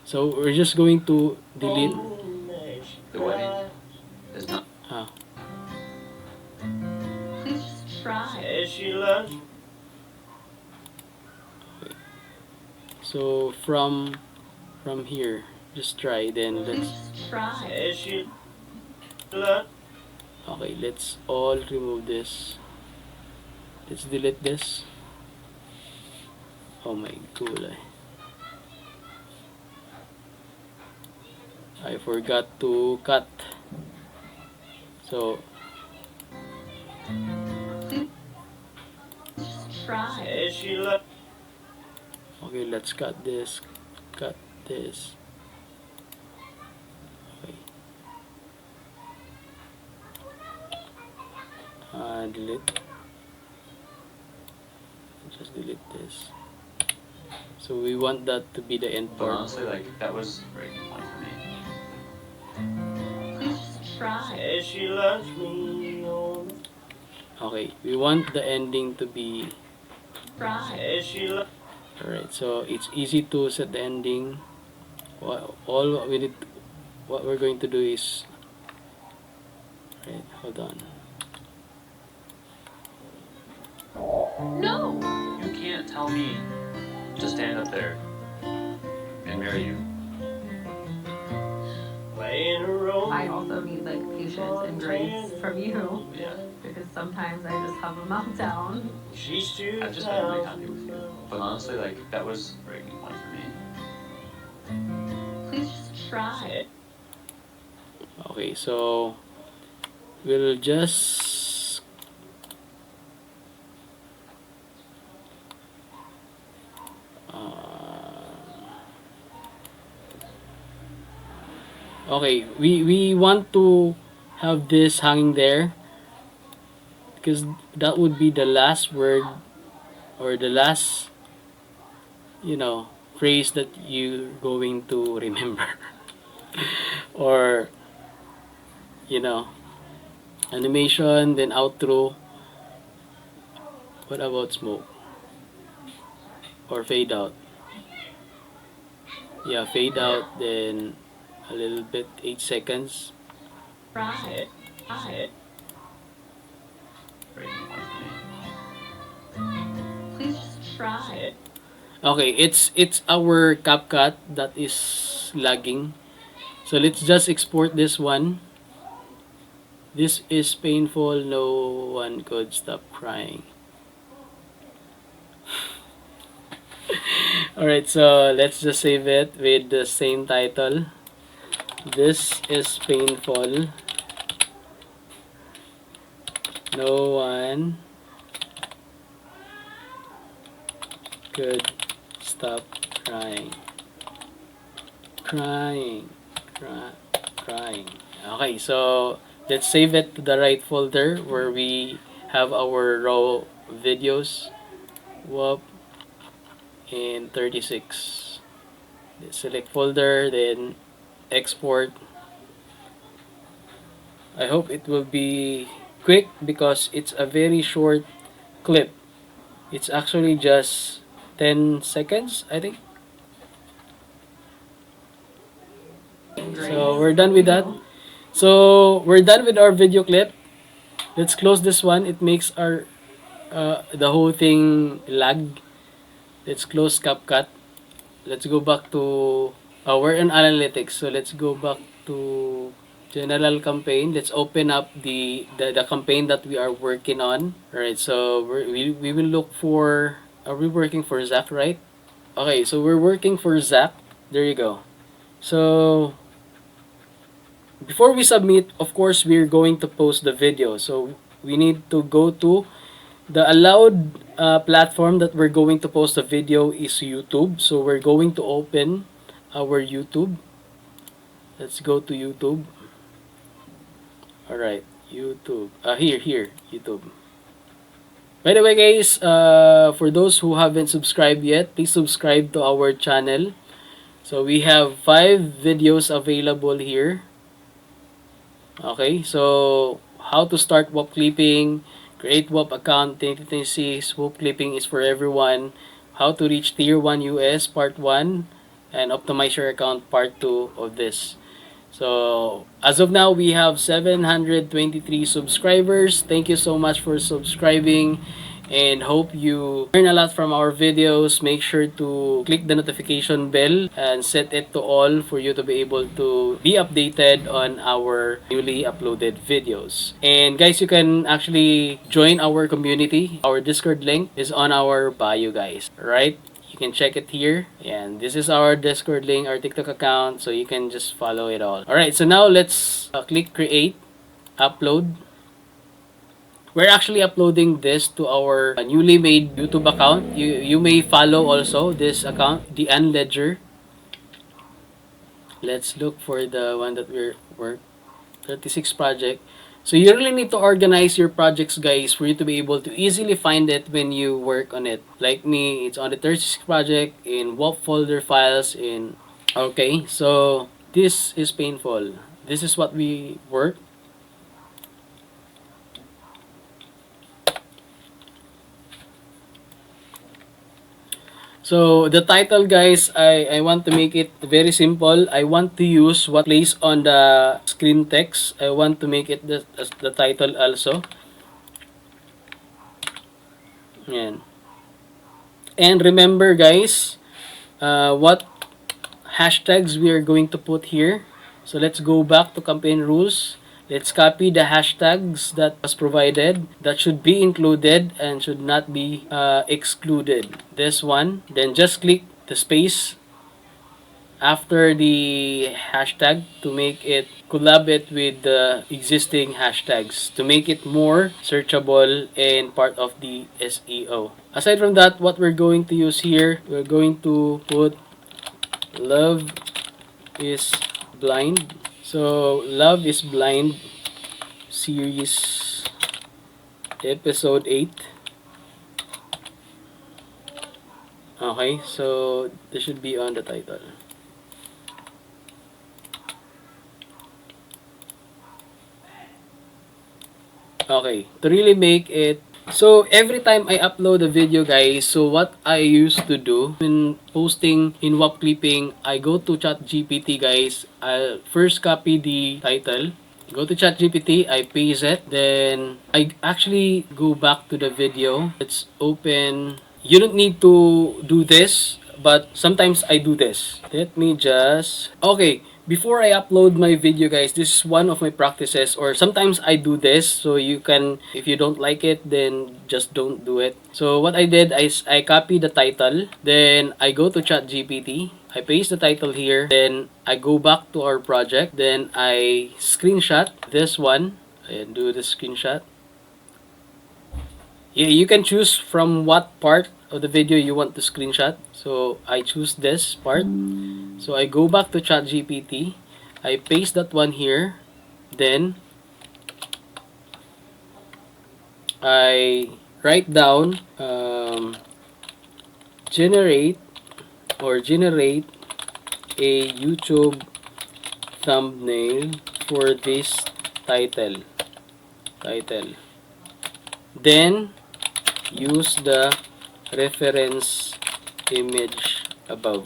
[SPEAKER 1] So we're just going to delete.
[SPEAKER 3] The wedding is not.
[SPEAKER 2] Please just try.
[SPEAKER 1] So from here, just try. Then
[SPEAKER 2] Please
[SPEAKER 1] let's.
[SPEAKER 2] just try.
[SPEAKER 1] Okay, let's all remove this. Let's delete this. Oh my god. I forgot to cut. So
[SPEAKER 2] Please just try.
[SPEAKER 1] okay, let's cut this. Cut this. Okay. Delete. Just delete this. So we want that to be the end
[SPEAKER 3] But
[SPEAKER 1] part.
[SPEAKER 3] honestly, like, that was a breaking point for me.
[SPEAKER 2] Please just try.
[SPEAKER 1] Okay, we want the ending to be.
[SPEAKER 2] Try.
[SPEAKER 1] Alright, so it's easy to set the ending. All we need, what we're going to do is. Right, hold on.
[SPEAKER 2] No.
[SPEAKER 3] You can't tell me to stand up there and marry you.
[SPEAKER 2] I also need like patience and grace from you
[SPEAKER 3] Yeah.
[SPEAKER 2] because sometimes I just have a meltdown.
[SPEAKER 3] I've just been really happy with you. But honestly, like, that was a breaking point for me.
[SPEAKER 2] Please just try.
[SPEAKER 1] Okay, so we'll just okay, we want to have this hanging there because that would be the last word or the last phrase that you're going to remember or you know animation then outro. What about smoke or fade out? Yeah, fade out then a little bit, 8 seconds.
[SPEAKER 2] Try. Try.
[SPEAKER 3] Breaking point for me.
[SPEAKER 2] try.
[SPEAKER 1] Okay, it's our CapCut that is lagging. So let's just export this one. This is painful. No one could stop crying. Alright, so let's just save it with the same title. This is painful. No one could stop crying. Crying. Crying. Okay, so let's save it to the right folder where we have our raw videos. Whop in 36. Select folder, then export. I hope it will be quick because it's a very short clip. It's actually just 10 seconds, I think. So we're done with that. So we're done with our video clip. Let's close this one. It makes our the whole thing lag. Let's close CapCut. Let's go back to we're in analytics. So let's go back to general campaign. Let's open up the campaign that we are working on. All right. So we will look for. Are we working for Zach, right? Okay. So we're working for Zach. There you go. So before we submit, of course, we're going to post the video. So we need to go to the allowed platform that we're going to post the video is YouTube. So we're going to open our YouTube. Let's go to YouTube. Alright, YouTube. Here, YouTube. By the way, guys, for those who haven't subscribed yet, please subscribe to our channel. So we have 5 videos available here. Okay, so how to start Whop Clipping, create Whop account 2026, Whop Clipping is for everyone, how to reach Tier 1 US Part 1, and optimize your account Part 2 of this. So, as of now, we have 723 subscribers. Thank you so much for subscribing and hope you learn a lot from our videos. Make sure to click the notification bell and set it to all for you to be able to be updated on our newly uploaded videos. And guys, you can actually join our community. Our Discord link is on our bio, guys. Right? You can check it here. And this is our Discord link, our TikTok account, so you can just follow it all. Alright, so now let's click create, upload. We're actually uploading this to our newly made YouTube account. You may follow also this account, the Unledger. Let's look for the one that we're 36 project. So you really need to organize your projects, guys, for you to be able to easily find it when you work on it. Like me, it's on the 36 project in Whop folder files in. Okay, so this is painful. This is what we work. So the title, guys, I want to make it very simple. I want to use what plays on the screen text. I want to make it the title also. Yan. And remember, guys, what hashtags we are going to put here. So let's go back to campaign rules. Let's copy the hashtags that was provided that should be included and should not be excluded. This one, then just click the space after the hashtag to make it collab it with the existing hashtags to make it more searchable and part of the SEO. Aside from that, what we're going to use here, we're going to put love is blind. So, Love is Blind series episode 8. Okay, so this should be on the title. Okay, to really make it. So, every time I upload a video, guys, so what I used to do when posting in Whop Clipping, I go to ChatGPT, guys. I'll first copy the title. Go to ChatGPT, I paste it. Then, I actually go back to the video. Let's open You don't need to do this, but sometimes I do this. Let me just... Okay, before I upload my video, guys, this is one of my practices, or sometimes I do this, so you can, if you don't like it, then just don't do it. So what I did, I copy the title, then I go to ChatGPT, I paste the title here, then I go back to our project, then I screenshot this one, and do the screenshot. Yeah, you can choose from what part of the video you want to screenshot. So I choose this part. So I go back to ChatGPT. I paste that one here. Then I write down generate a YouTube thumbnail for this title. Then use the reference image above.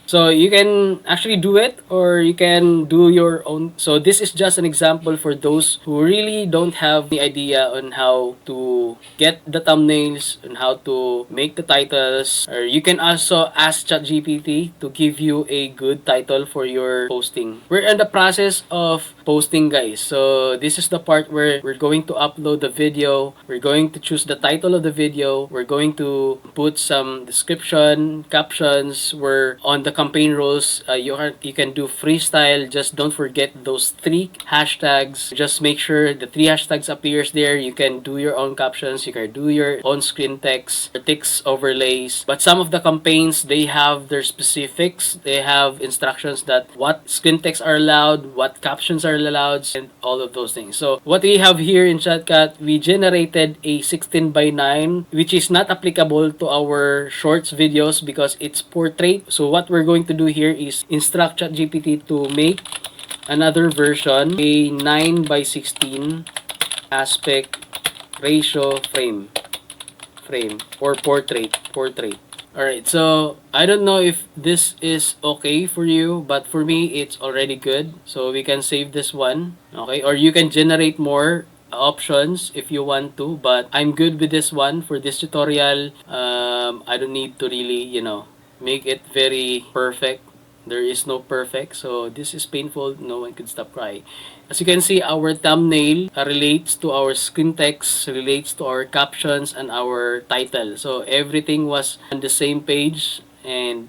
[SPEAKER 1] So you can actually do it, or you can do your own. So this is just an example for those who really don't have the idea on how to get the thumbnails and how to make the titles. Or you can also ask ChatGPT to give you a good title for your posting. We're in the process of posting, guys. So this is the part where we're going to upload the video. We're going to choose the title of the video. We're going to put some description, captions. We're on the campaign rules. You can do freestyle. Just don't forget those 3 hashtags. Just make sure the 3 hashtags appears there. You can do your own captions. You can do your own screen text overlays. But some of the campaigns, they have their specifics. They have instructions that what screen text are allowed, what captions are allowed, and all of those things. So what we have here in CapCut, we generated a 16:9, which is not applicable to our shorts videos because it's portrait. So what we're going to do here is instruct ChatGPT to make another version, a 9:16 aspect ratio frame or portrait. Alright, so I don't know if this is okay for you, but for me it's already good. So we can save this one, okay? Or you can generate more options if you want to, but I'm good with this one for this tutorial. I don't need to really, make it very perfect. There is no perfect, so this is painful. No one could stop crying. As you can see, our thumbnail relates to our screen text, relates to our captions, and our title. So everything was on the same page, and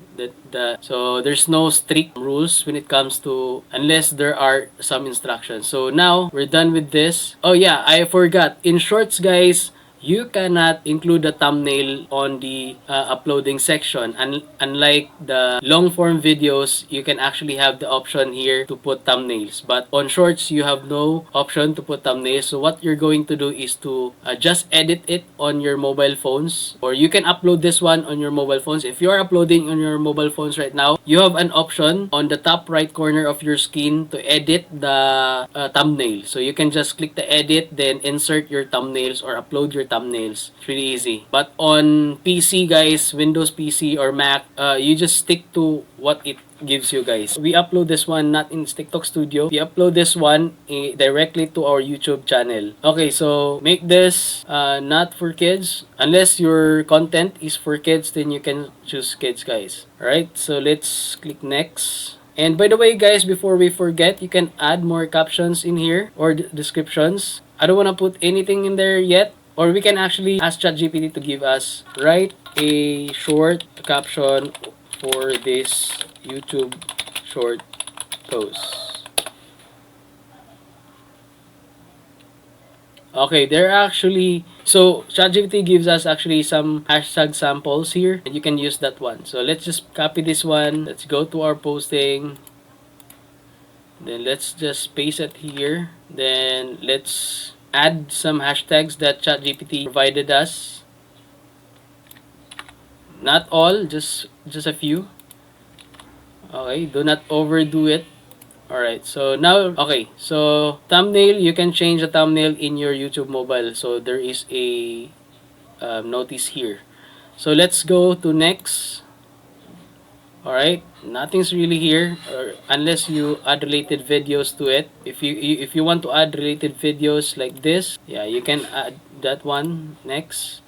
[SPEAKER 1] so there's no strict rules when it comes to, unless there are some instructions. So now we're done with this. Oh yeah, I forgot. In shorts, guys, you cannot include the thumbnail on the uploading section. Unlike the long form videos, you can actually have the option here to put thumbnails. But on shorts, you have no option to put thumbnails. So what you're going to do is to just edit it on your mobile phones. Or you can upload this one on your mobile phones. If you're uploading on your mobile phones right now, you have an option on the top right corner of your screen to edit the thumbnail. So you can just click the edit, then insert your thumbnails or upload your thumbnails. It's really easy. But on PC, guys, Windows PC or Mac, you just stick to what it gives you, guys. We upload this one not in TikTok Studio. We upload this one directly to our YouTube channel. Okay, so make this not for kids. Unless your content is for kids, then you can choose kids, guys. Alright, so let's click next. And by the way, guys, before we forget, you can add more captions in here or descriptions. I don't want to put anything in there yet. Or we can actually ask ChatGPT to give us, write a short caption for this YouTube short post. Okay, they're actually... So, ChatGPT gives us actually some hashtag samples here. And you can use that one. So, let's just copy this one. Let's go to our posting. Then, let's just paste it here. Then, let's add some hashtags that ChatGPT provided us. Not all, just a few. Okay, do not overdo it. Alright, so now, okay, so thumbnail, you can change the thumbnail in your YouTube mobile. So there is a notice here. So let's go to next. Alright, nothing's really here unless you add related videos to it. If you want to add related videos like this, yeah, you can add that one next.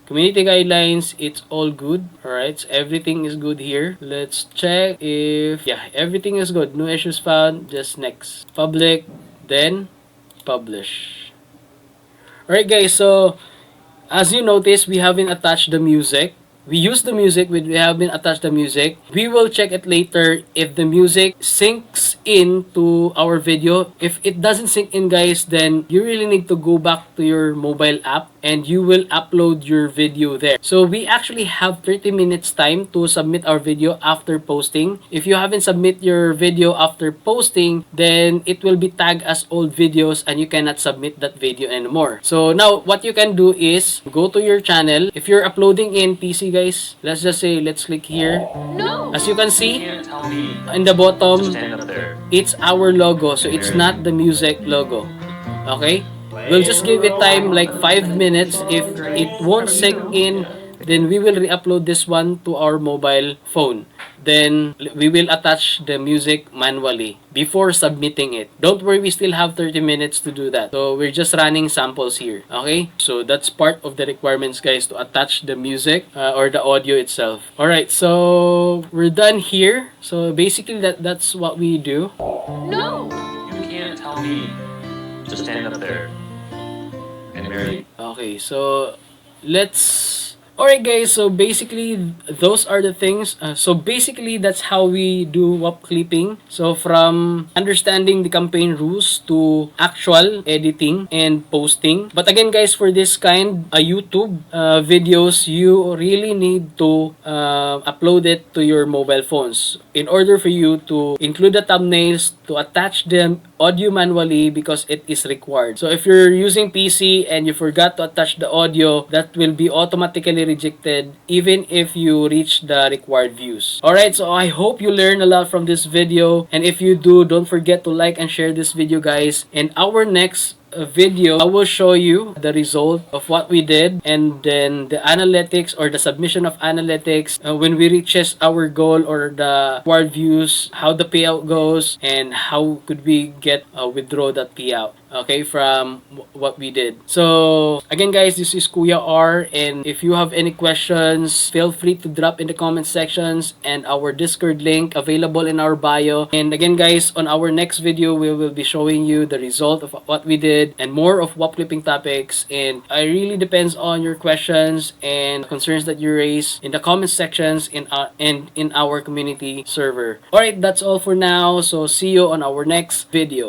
[SPEAKER 1] Community guidelines, it's all good. Alright, so everything is good here. Let's check if, yeah, everything is good. No issues found, just next. Public, then publish. Alright guys, so as you notice, we haven't attached the music. We use the music, we haven't attached the music. We will check it later if the music syncs into our video. If it doesn't sync in, guys, then you really need to go back to your mobile app and you will upload your video there. So we actually have 30 minutes time to submit our video after posting. If you haven't submit your video after posting, then it will be tagged as old videos and you cannot submit that video anymore. So now what you can do is go to your channel. If you're uploading in PC, guys, let's just say, let's click here.
[SPEAKER 2] No!
[SPEAKER 1] As you can
[SPEAKER 3] You
[SPEAKER 1] see,
[SPEAKER 3] can't tell me
[SPEAKER 1] in the
[SPEAKER 3] to
[SPEAKER 1] bottom,
[SPEAKER 3] stand up there.
[SPEAKER 1] it's our logo. So it's not the music logo. Okay? We'll just give it time like 5 minutes. If it won't sync in, then we will re-upload this one to our mobile phone. Then we will attach the music manually before submitting it. Don't worry, we still have 30 minutes to do that. So we're just running samples here. Okay? So that's part of the requirements, guys, to attach the music or the audio itself. Alright, so we're done here. So basically that's what we do.
[SPEAKER 2] No!
[SPEAKER 3] You can't tell me to stand up there and marry.
[SPEAKER 1] Okay, so let's... Alright guys, so basically those are the things. So basically that's how we do Whop Clipping. So from understanding the campaign rules to actual editing and posting. But again guys, for this kind YouTube videos, you really need to upload it to your mobile phones in order for you to include the thumbnails, to attach them audio manually because it is required. So if you're using PC and you forgot to attach the audio, that will be automatically rejected even if you reach the required views. Alright, so I hope you learned a lot from this video, and if you do, don't forget to like and share this video, guys. In our next video, I will show you the result of what we did, and then the analytics or the submission of analytics when we reaches our goal or the required views, how the payout goes, and how could we get withdraw that payout, okay, from what we did. So again guys, this is Kuya R, and if you have any questions, feel free to drop in the comment sections, and our Discord link available in our bio. And again guys, on our next video, we will be showing you the result of what we did and more of Whop Clipping topics. And it really depends on your questions and concerns that you raise in the comment sections and in our community server. Alright, that's all for now. So see you on our next video.